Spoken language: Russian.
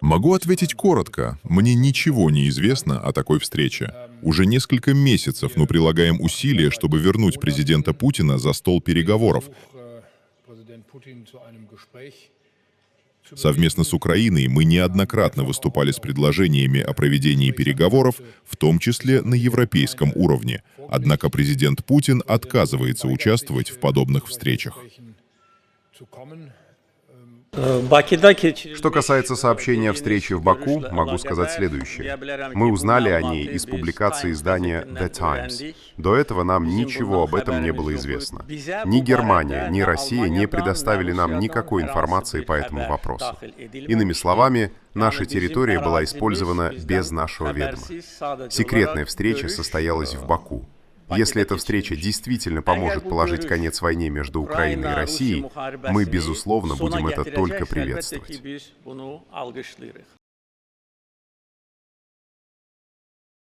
Могу ответить коротко. Мне ничего не известно о такой встрече. Уже несколько месяцев мы прилагаем усилия, чтобы вернуть президента Путина за стол переговоров. Совместно с Украиной мы неоднократно выступали с предложениями о проведении переговоров, в том числе на европейском уровне. Однако президент Путин отказывается участвовать в подобных встречах. Что касается сообщения о встрече в Баку, могу сказать следующее. Мы узнали о ней из публикации издания The Times. До этого нам ничего об этом не было известно. Ни Германия, ни Россия не предоставили нам никакой информации по этому вопросу. Иными словами, наша территория была использована без нашего ведома. Секретная встреча состоялась в Баку. Если эта встреча действительно поможет положить конец войне между Украиной и Россией, мы, безусловно, будем это только приветствовать.